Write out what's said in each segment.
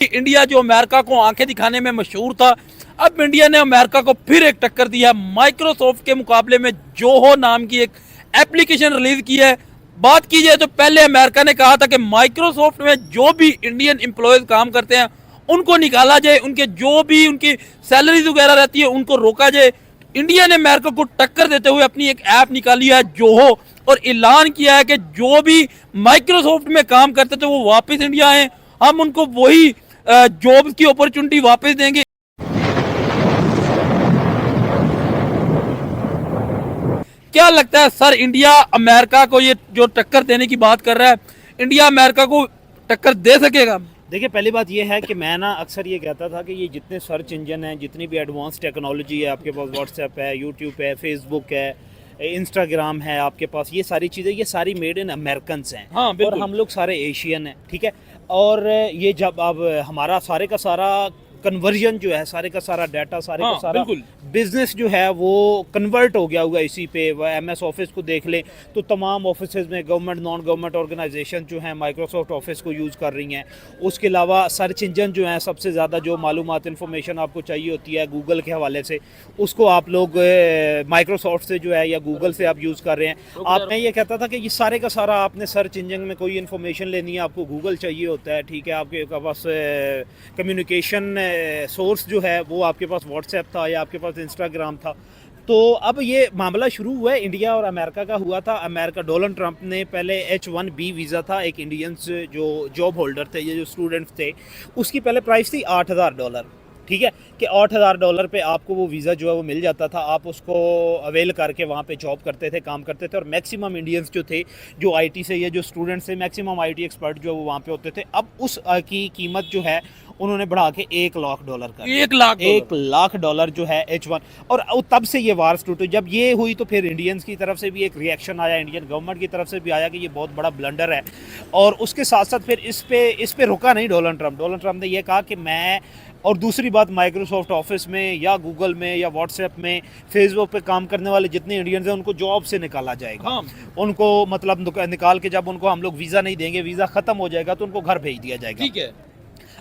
India जो America को आंखें दिखाने में मशहूर था, अब इंडिया ने अमेरिका को फिर एक टक्कर दिया। माइक्रोसॉफ्ट के मुकाबले में जोहो नाम की एक एप्लीकेशन रिलीज की है। बात की जाए तो पहले अमेरिका ने कहा था कि माइक्रोसॉफ्ट में जो भी इंडियन एम्प्लॉयज काम करते हैं उनको निकाला जाए, उनके जो भी उनकी सैलरीज वगैरह रहती है उनको रोका जाए। इंडिया ने अमेरिका को टक्कर देते हुए अपनी एक ऐप निकाली है जोहो, और ऐलान किया है कि जो भी माइक्रोसॉफ्ट में काम करते थे वो वापस इंडिया आए, हम उनको वही जॉब की अपॉर्चुनिटी वापस देंगे। क्या लगता है सर, इंडिया अमेरिका को ये जो टक्कर देने की बात कर रहा है, इंडिया अमेरिका को टक्कर दे सकेगा? देखिए, पहली बात ये है कि मैं ना अक्सर ये कहता था कि ये जितने सर्च इंजन हैं, जितनी भी एडवांस टेक्नोलॉजी है, आपके पास व्हाट्सएप है, यूट्यूब है, फेसबुक है, इंस्टाग्राम है, आपके पास ये सारी चीज़ें, ये सारी मेड इन अमेरिकन्स हैं। हाँ, और हम लोग सारे एशियन हैं, ठीक है। और ये जब अब हमारा सारे का सारा कन्वर्जन जो है, सारे का सारा डाटा, सारे हाँ, का सारा बिल्कुल। बिजनेस जो है वो कन्वर्ट हो गया हुआ इसी पे। वह MS ऑफिस को देख लें तो तमाम ऑफिस में गवर्नमेंट नॉन गवर्नमेंट ऑर्गेनाइजेशन जो हैं माइक्रोसॉफ्ट ऑफिस को यूज़ कर रही हैं। उसके अलावा सर्च इंजन जो हैं, सबसे ज़्यादा जो मालूमात इन्फॉर्मेशन आपको चाहिए होती है गूगल के हवाले से, उसको आप लोग माइक्रोसॉफ्ट से जो है या गूगल से आप यूज़ कर रहे हैं। आप मैं ये कहता था कि ये सारे का सारा आपने सर्च इंजन में कोई इन्फॉर्मेशन लेनी है, आपको गूगल चाहिए होता है, ठीक है। आपके पास कम्युनिकेशन सोर्स जो है वो आपके पास व्हाट्सएप था या आपके पास इंस्टाग्राम था। तो अब ये मामला शुरू हुआ है, इंडिया और अमेरिका का हुआ था। अमेरिका, डोनाल्ड ट्रंप ने पहले H1B वीज़ा था, एक इंडियंस जो जॉब होल्डर थे, ये जो स्टूडेंट्स थे, उसकी पहले प्राइस थी $8,000, ठीक है। कि $8,000 पे आपको वो वीज़ा जो है वो मिल जाता था, आप उसको अवेल करके वहाँ पे जॉब करते थे, काम करते थे। और मैक्सिमम इंडियंस जो थे, जो IT से या जो स्टूडेंट्स थे, मैक्सिमम IT एक्सपर्ट जो वो वहाँ पे होते थे। अब उस की कीमत जो है उन्होंने बढ़ा के $1,00,000 कर दिया। $1,00,000 जो है H1। और तब से ये वार स्टूट, जब ये हुई तो फिर इंडियंस की तरफ से भी एक रिएक्शन आया, इंडियन गवर्नमेंट की तरफ से भी आया कि ये बहुत बड़ा ब्लंडर है। और उसके साथ साथ फिर इस पे रुका नहीं डोनाल्ड ट्रंप ने ये कहा कि मैं, और दूसरी बात, माइक्रोसॉफ्ट ऑफिस में या गूगल में या व्हाट्सएप में, फेसबुक पे काम करने वाले जितने इंडियंस हैं उनको जॉब से निकाला जाएगा। हाँ। उनको मतलब निकाल के जब उनको हम लोग वीज़ा नहीं देंगे, वीज़ा ख़त्म हो जाएगा तो उनको घर भेज दिया जाएगा। ठीक है।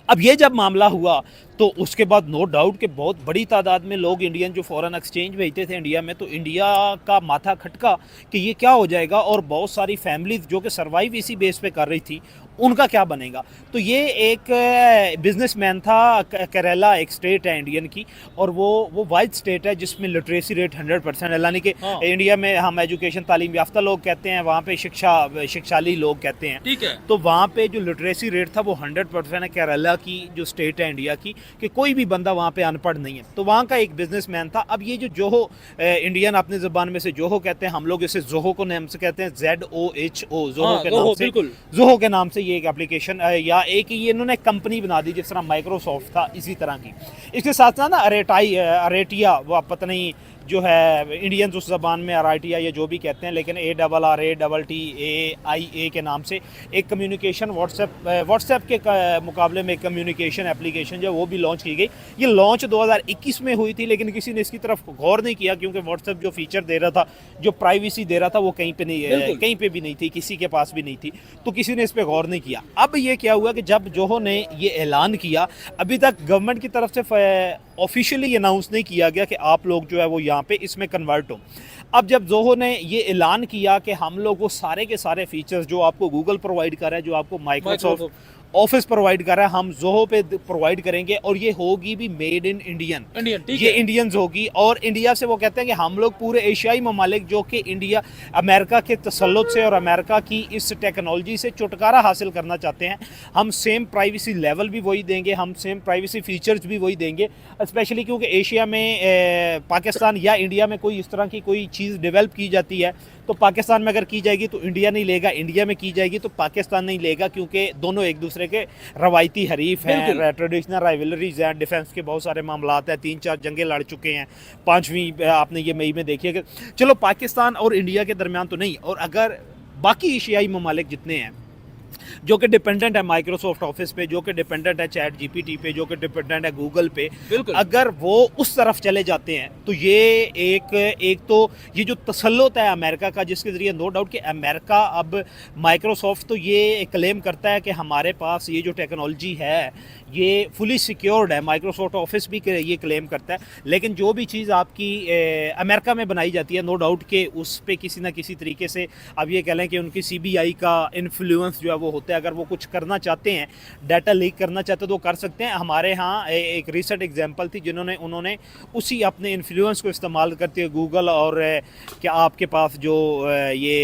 अब ये जब मामला हुआ तो उसके बाद नो डाउट कि बहुत बड़ी तादाद में लोग इंडियन जो फॉरेन एक्सचेंज भेजते थे इंडिया में, तो इंडिया का माथा खटका कि ये क्या हो जाएगा। और बहुत सारी फैमिलीज जो कि सर्वाइव इसी बेस पे कर रही थी, उनका क्या बनेगा। तो ये एक बिजनेसमैन था, केरला एक स्टेट है इंडियन की, और वो वाइड स्टेट है जिसमें लिटरेसी रेट 100% है। यानी कि हाँ। इंडिया में हम एजुकेशन, तालीम याफ्ता लोग कहते हैं, वहाँ पे शिक्षाली लोग कहते हैं। ठीक है। तो वहाँ पे जो लिटरेसी रेट था वो 100% है केरला की जो स्टेट है इंडिया की, कि कोई भी बंदा वहाँ पे अनपढ़ नहीं है। तो वहाँ का एक बिजनेसमैन था। अब ये जो जोहो, इंडियन अपने ज़बान में से जोहो कहते हैं, हम लोग इसे जोहो को नाम से कहते हैं, ZOHO, जोहो के नाम से, जोहो के नाम से ये एक एप्लीकेशन या एक ये इन्होंने कंपनी बना दी, जिस तरह माइक्रोसॉफ्ट था इसी तरह की। इसके साथ साथ ना अरेटिया, वो पता नहीं जो है इंडियंस उस ज़बान में अराइटिया या जो भी कहते हैं, लेकिन ARRATTAIA के नाम से एक कम्युनिकेशन व्हाट्सएप के मुकाबले में एक कम्युनिकेशन एप्लीकेशन जो वो भी लॉन्च की गई। ये लॉन्च 2021 में हुई थी, लेकिन किसी ने इसकी तरफ गौर नहीं किया, क्योंकि व्हाट्सएप जो फीचर दे रहा था, जो प्राइवेसी दे रहा था, वो कहीं पे भी नहीं थी, किसी के पास भी नहीं थी, तो किसी ने इस पर गौर नहीं किया। अब ये क्या हुआ कि जब जोहो ने ये ऐलान किया, अभी तक गवर्नमेंट की तरफ से ऑफिशियली अनाउंस नहीं किया गया कि आप लोग जो है वो यहाँ पे इसमें कन्वर्ट हो। अब जब जोहो ने ये ऐलान किया कि हम लोग वो सारे के सारे फीचर्स जो आपको गूगल प्रोवाइड कर रहा है, जो आपको माइक्रोसॉफ्ट ऑफिस प्रोवाइड कर रहा है, हम जोहो पे प्रोवाइड करेंगे, और ये होगी भी मेड इन इंडियन, ये इंडियंस होगी। और इंडिया से वो कहते हैं कि हम लोग पूरे एशियाई ममालिक जो कि इंडिया अमेरिका के तसल्लुत से और अमेरिका की इस टेक्नोलॉजी से छुटकारा हासिल करना चाहते हैं, हम सेम प्राइवेसी लेवल भी वही देंगे, हम सेम प्राइवेसी फीचर्स भी वही देंगे। स्पेशली क्योंकि एशिया में पाकिस्तान या इंडिया में कोई इस तरह की कोई चीज़ डेवलप की जाती है, तो पाकिस्तान में अगर की जाएगी तो इंडिया नहीं लेगा, इंडिया में की जाएगी तो पाकिस्तान नहीं लेगा, क्योंकि दोनों एक दूसरे के रवायती हरीफ हैं, ट्रेडिशनल राइवलरीज हैं, डिफेंस के बहुत सारे मामलात हैं, 3-4 जंगें लड़ चुके हैं, 5वीं आपने ये मई में देखी है। चलो पाकिस्तान और इंडिया के दरमियान तो नहीं, और अगर बाकी एशियाई ममालिक जितने हैं जो कि डिपेंडेंट है माइक्रोसॉफ्ट ऑफिस पे, जो कि डिपेंडेंट है चैट जीपीटी पे, जो कि डिपेंडेंट है गूगल पे, बिल्कुल। अगर वो उस तरफ चले जाते हैं तो ये एक तो ये जो तसल्लुत है अमेरिका का, जिसके ज़रिए नो डाउट कि अमेरिका अब माइक्रोसॉफ्ट तो ये क्लेम करता है कि हमारे पास ये जो टेक्नोलॉजी है ये फुली सिक्योर्ड है, माइक्रोसॉफ्ट ऑफिस भी ये क्लेम करता है, लेकिन जो भी चीज़ आपकी अमेरिका में बनाई जाती है नो डाउट कि उस पर किसी ना किसी तरीके से अब ये कह लें कि उनकी सीबीआई का इन्फ्लुएंस जो है वो होता है। अगर वो कुछ करना चाहते हैं, डाटा लीक करना चाहते हैं तो कर सकते हैं। हमारे यहाँ एक रिसेंट एग्जांपल थी उन्होंने उसी अपने इन्फ्लुएंस को इस्तेमाल करते हुए गूगल और क्या आपके पास जो ये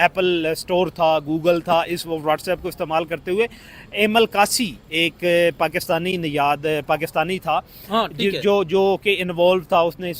एप्पल स्टोर था, गूगल था, इस व्हाट्सएप को इस्तेमाल करते हुए एमल कासी एक पाकिस्तानी था, हाँ, ठीक है। जो कि इन्वॉल्व था, उसने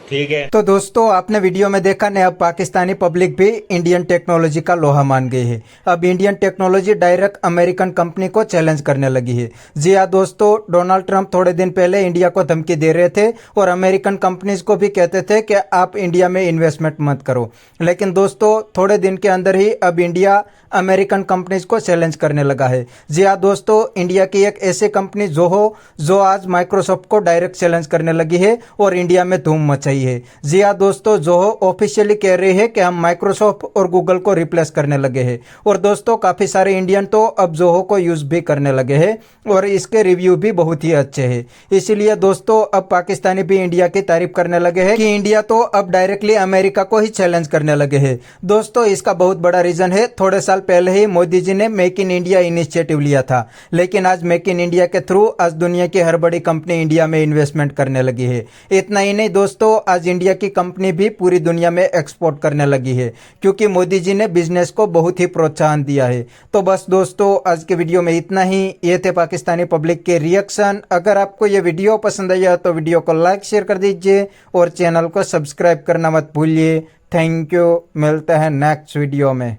ठीक है। तो दोस्तों आपने वीडियो में देखा ने, अब पाकिस्तानी पब्लिक भी इंडियन टेक्नोलॉजी का लोहा मान गई है। अब Indian technology direct American company को चैलेंज करने लगी है। जी हाँ दोस्तों, डोनाल्ड ट्रंप थोड़े दिन पहले इंडिया को धमकी दे रहे थे और अमेरिकन कंपनीज को भी कहते थे कि आप इंडिया में इन्वेस्टमेंट मत करो, लेकिन दोस्तों थोड़े दिन के अंदर ही अब इंडिया अमेरिकन कंपनीज को चैलेंज करने लगा है। जी हाँ दोस्तों, इंडिया की एक ऐसी कंपनी जो आज माइक्रोसॉफ्ट को डायरेक्ट चैलेंज करने लगी है और इंडिया में धूम मचाई है। जी हाँ दोस्तों, जोहो ऑफिशियली कह रही है कि हम माइक्रोसॉफ्ट और गूगल को रिप्लेस करने लगे हैं और दोस्तों काफी सारे इंडियन तो अब जोहो को यूज भी करने लगे हैं और इसके रिव्यू भी बहुत ही अच्छे हैं। इसीलिए दोस्तों अब पाकिस्तानी भी इंडिया की तारीफ करने लगे हैं कि इंडिया तो अब डायरेक्टली अमेरिका को ही चैलेंज करने लगे हैं। दोस्तों इसका बहुत बड़ा रीजन है, थोड़े साल पहले ही मोदी जी ने मेक इन इंडिया इनिशिएटिव लिया था, लेकिन आज मेक इन इंडिया के थ्रू आज दुनिया की हर बड़ी कंपनी इंडिया में इन्वेस्टमेंट करने लगी है। इतना ही नहीं दोस्तों, आज इंडिया की कंपनी भी पूरी दुनिया में एक्सपोर्ट करने लगी है, क्योंकि मोदी जी ने बिजनेस को बहुत ही प्रोत्साहन दिया है। तो बस दोस्तों आज के वीडियो में इतना ही। ये थे पाकिस्तानी पब्लिक के रिएक्शन। अगर आपको ये वीडियो पसंद आया तो वीडियो को लाइक शेयर कर दीजिए और चैनल को सब्सक्राइब करना मत भूलिए। थैंक यू, मिलते हैं नेक्स्ट वीडियो में।